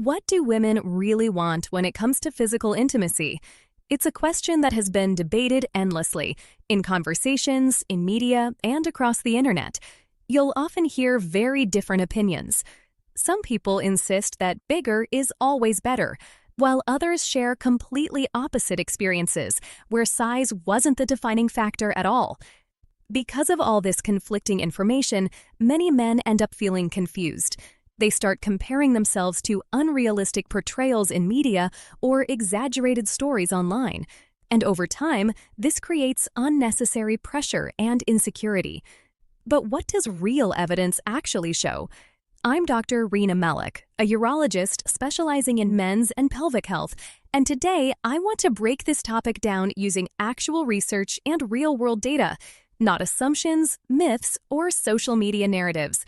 What do women really want when it comes to physical intimacy? It's a question that has been debated endlessly in conversations, in media, and across the internet. You'll often hear very different opinions. Some people insist that bigger is always better, while others share completely opposite experiences where size wasn't the defining factor at all. Because of all this conflicting information, many men end up feeling confused. They start comparing themselves to unrealistic portrayals in media or exaggerated stories online. And over time, this creates unnecessary pressure and insecurity. But what does real evidence actually show? I'm Dr. Rena Malik, a urologist specializing in men's and pelvic health, and today I want to break this topic down using actual research and real-world data, not assumptions, myths, or social media narratives.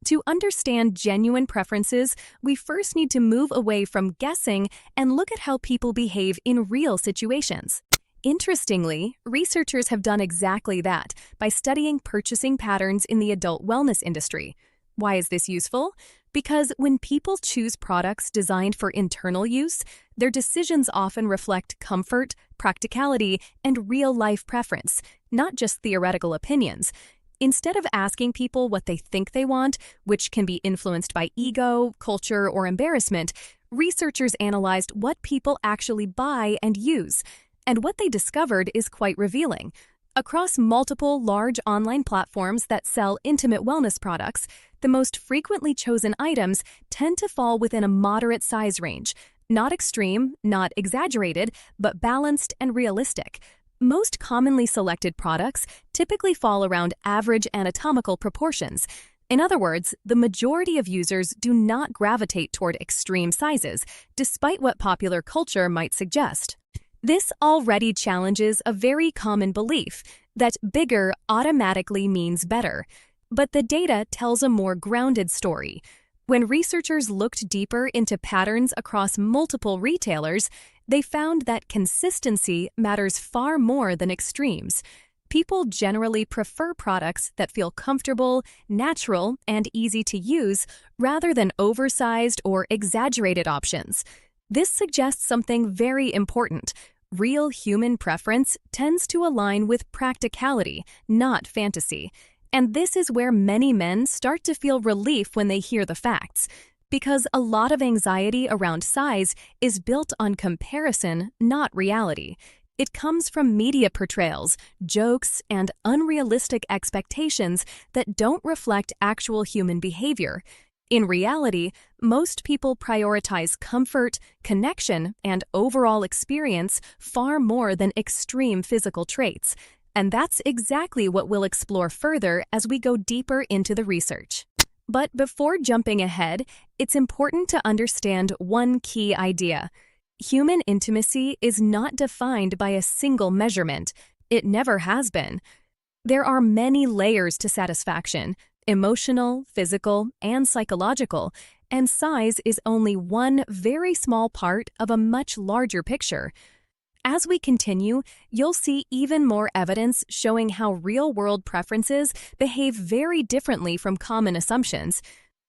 To understand genuine preferences, we first need to move away from guessing and look at how people behave in real situations. Interestingly, researchers have done exactly that by studying purchasing patterns in the adult wellness industry. Why is this useful? Because when people choose products designed for internal use, their decisions often reflect comfort, practicality, and real-life preference, not just theoretical opinions. Instead of asking people what they think they want, which can be influenced by ego, culture, or embarrassment, researchers analyzed what people actually buy and use. And what they discovered is quite revealing. Across multiple large online platforms that sell intimate wellness products, the most frequently chosen items tend to fall within a moderate size range. Not extreme, not exaggerated, but balanced and realistic. Most commonly selected products typically fall around average anatomical proportions. In other words, the majority of users do not gravitate toward extreme sizes, despite what popular culture might suggest. This already challenges a very common belief that bigger automatically means better. But the data tells a more grounded story. When researchers looked deeper into patterns across multiple retailers, they found that consistency matters far more than extremes. People generally prefer products that feel comfortable, natural, and easy to use rather than oversized or exaggerated options. This suggests something very important. Real human preference tends to align with practicality, not fantasy. And this is where many men start to feel relief when they hear the facts, because a lot of anxiety around size is built on comparison, not reality. It comes from media portrayals, jokes, and unrealistic expectations that don't reflect actual human behavior. In reality, most people prioritize comfort, connection, and overall experience far more than extreme physical traits. And that's exactly what we'll explore further as we go deeper into the research. But before jumping ahead, it's important to understand one key idea. Human intimacy is not defined by a single measurement. It never has been. There are many layers to satisfaction: emotional, physical, and psychological, and size is only one very small part of a much larger picture. As we continue, you'll see even more evidence showing how real-world preferences behave very differently from common assumptions.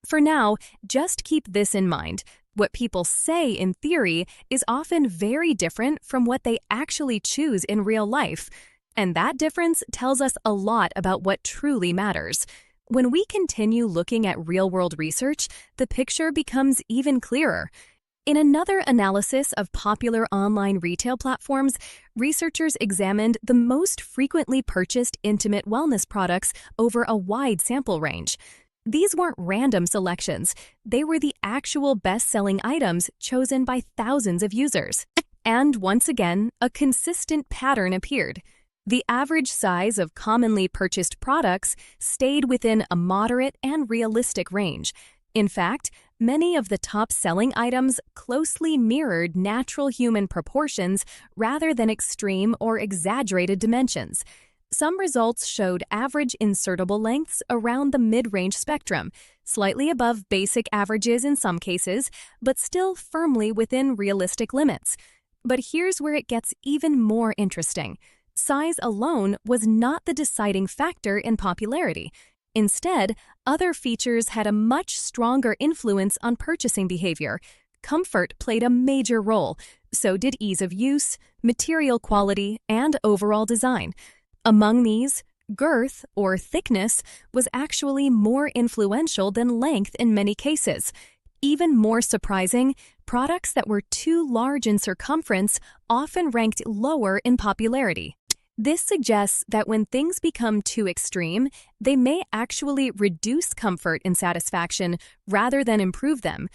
For now, just keep this in mind. What people say in theory is often very different from what they actually choose in real life. And that difference tells us a lot about what truly matters. When we continue looking at real-world research, the picture becomes even clearer. In another analysis of popular online retail platforms, researchers examined the most frequently purchased intimate wellness products over a wide sample range. These weren't random selections. They were the actual best-selling items chosen by thousands of users. And once again, a consistent pattern appeared. The average size of commonly purchased products stayed within a moderate and realistic range. In fact, many of the top-selling items closely mirrored natural human proportions rather than extreme or exaggerated dimensions. Some results showed average insertable lengths around the mid-range spectrum, slightly above basic averages in some cases, but still firmly within realistic limits. But here's where it gets even more interesting. Size alone was not the deciding factor in popularity. Instead, other features had a much stronger influence on purchasing behavior: comfort played a major role. So did ease of use, material quality, and overall design. Among these, girth, or thickness, was actually more influential than length in many cases. Even more surprising, products that were too large in circumference often ranked lower in popularity. This suggests that when things become too extreme, they may actually reduce comfort and satisfaction rather than improve them.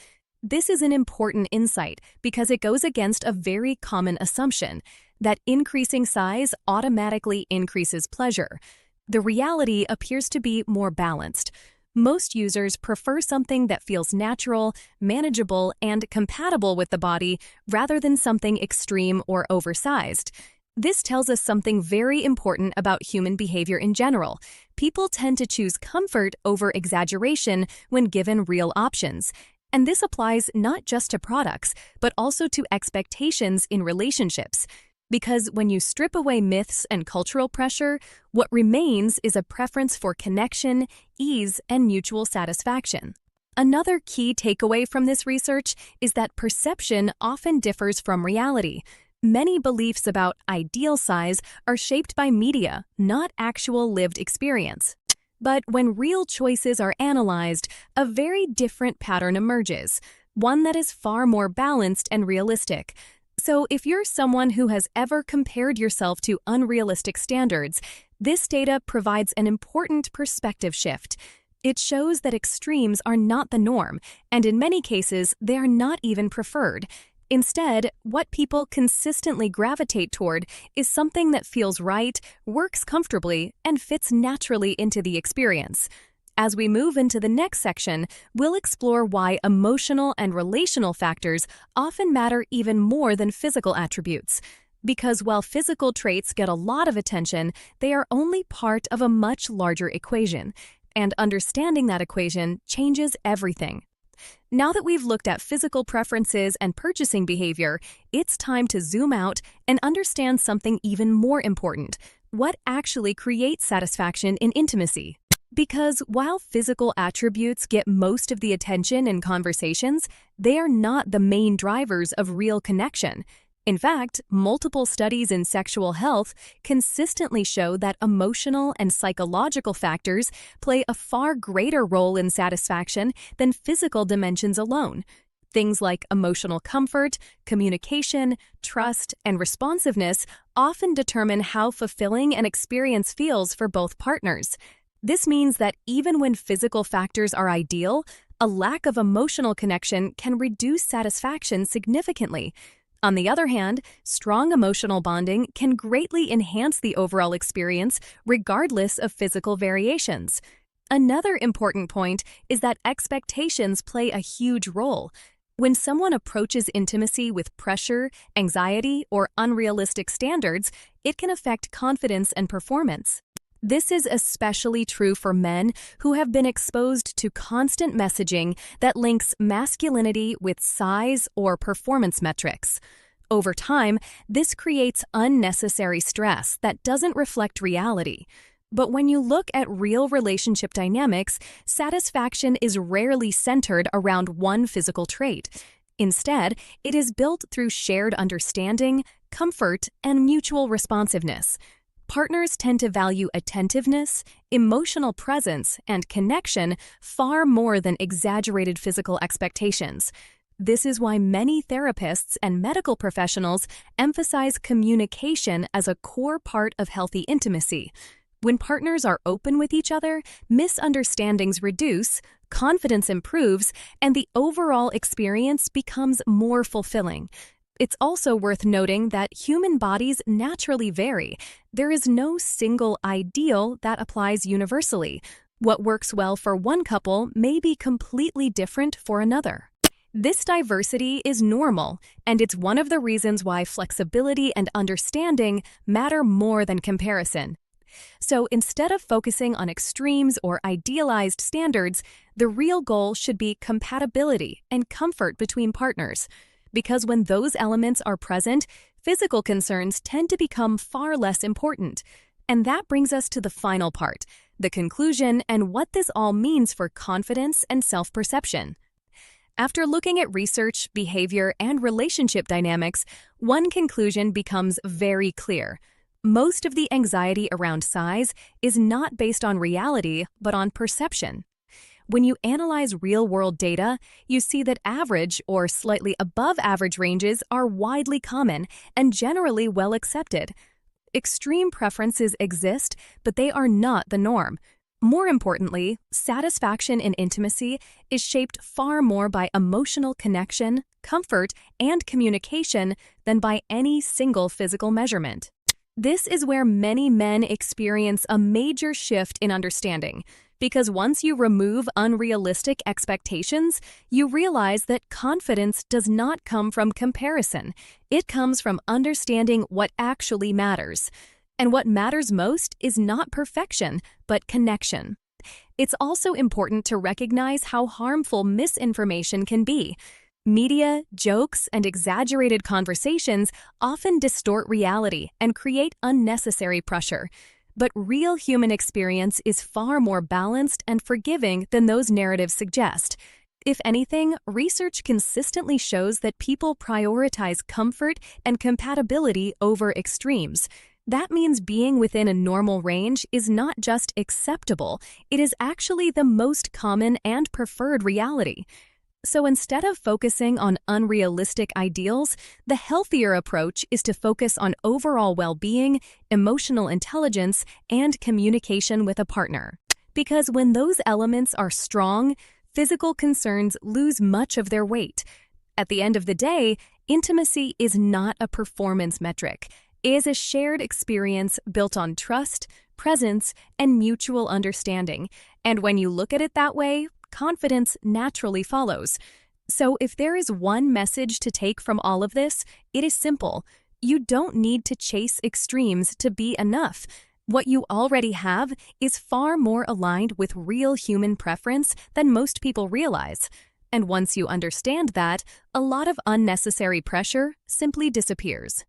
This is an important insight because it goes against a very common assumption that increasing size automatically increases pleasure. The reality appears to be more balanced. Most users prefer something that feels natural, manageable, and compatible with the body rather than something extreme or oversized. This tells us something very important about human behavior in general. People tend to choose comfort over exaggeration when given real options. And this applies not just to products, but also to expectations in relationships. Because when you strip away myths and cultural pressure, what remains is a preference for connection, ease, and mutual satisfaction. Another key takeaway from this research is that perception often differs from reality. Many beliefs about ideal size are shaped by media, not actual lived experience. But when real choices are analyzed, a very different pattern emerges, one that is far more balanced and realistic. So if you're someone who has ever compared yourself to unrealistic standards, this data provides an important perspective shift. It shows that extremes are not the norm, and in many cases, they are not even preferred. Instead, what people consistently gravitate toward is something that feels right, works comfortably, and fits naturally into the experience. As we move into the next section, we'll explore why emotional and relational factors often matter even more than physical attributes. Because while physical traits get a lot of attention, they are only part of a much larger equation. And understanding that equation changes everything. Now that we've looked at physical preferences and purchasing behavior, it's time to zoom out and understand something even more important: what actually creates satisfaction in intimacy. Because while physical attributes get most of the attention in conversations, they are not the main drivers of real connection. In fact, multiple studies in sexual health consistently show that emotional and psychological factors play a far greater role in satisfaction than physical dimensions alone. Things like emotional comfort, communication, trust, and responsiveness often determine how fulfilling an experience feels for both partners. This means that even when physical factors are ideal, a lack of emotional connection can reduce satisfaction significantly. On the other hand, strong emotional bonding can greatly enhance the overall experience regardless of physical variations. Another important point is that expectations play a huge role. When someone approaches intimacy with pressure, anxiety, or unrealistic standards, it can affect confidence and performance. This is especially true for men who have been exposed to constant messaging that links masculinity with size or performance metrics. Over time, this creates unnecessary stress that doesn't reflect reality. But when you look at real relationship dynamics, satisfaction is rarely centered around one physical trait. Instead, it is built through shared understanding, comfort, and mutual responsiveness. Partners tend to value attentiveness, emotional presence, and connection far more than exaggerated physical expectations. This is why many therapists and medical professionals emphasize communication as a core part of healthy intimacy. When partners are open with each other, misunderstandings reduce, confidence improves, and the overall experience becomes more fulfilling. It's also worth noting that human bodies naturally vary. There is no single ideal that applies universally. What works well for one couple may be completely different for another. This diversity is normal, and it's one of the reasons why flexibility and understanding matter more than comparison. So instead of focusing on extremes or idealized standards, the real goal should be compatibility and comfort between partners. Because when those elements are present, physical concerns tend to become far less important. And that brings us to the final part, the conclusion and what this all means for confidence and self-perception. After looking at research, behavior, and relationship dynamics, one conclusion becomes very clear. Most of the anxiety around size is not based on reality, but on perception. When you analyze real-world data, you see that average or slightly above average ranges are widely common and generally well accepted. Extreme preferences exist, but they are not the norm. More importantly, satisfaction in intimacy is shaped far more by emotional connection, comfort, and communication than by any single physical measurement. This is where many men experience a major shift in understanding, because once you remove unrealistic expectations, you realize that confidence does not come from comparison. It comes from understanding what actually matters. And what matters most is not perfection, but connection. It's also important to recognize how harmful misinformation can be. Media, jokes, and exaggerated conversations often distort reality and create unnecessary pressure. But real human experience is far more balanced and forgiving than those narratives suggest. If anything, research consistently shows that people prioritize comfort and compatibility over extremes. That means being within a normal range is not just acceptable, it is actually the most common and preferred reality. So instead of focusing on unrealistic ideals, the healthier approach is to focus on overall well-being, emotional intelligence, and communication with a partner. Because when those elements are strong, physical concerns lose much of their weight. At the end of the day, intimacy is not a performance metric. It is a shared experience built on trust, presence, and mutual understanding. And when you look at it that way, confidence naturally follows. So if there is one message to take from all of this, it is simple. You don't need to chase extremes to be enough. What you already have is far more aligned with real human preference than most people realize. And once you understand that, a lot of unnecessary pressure simply disappears.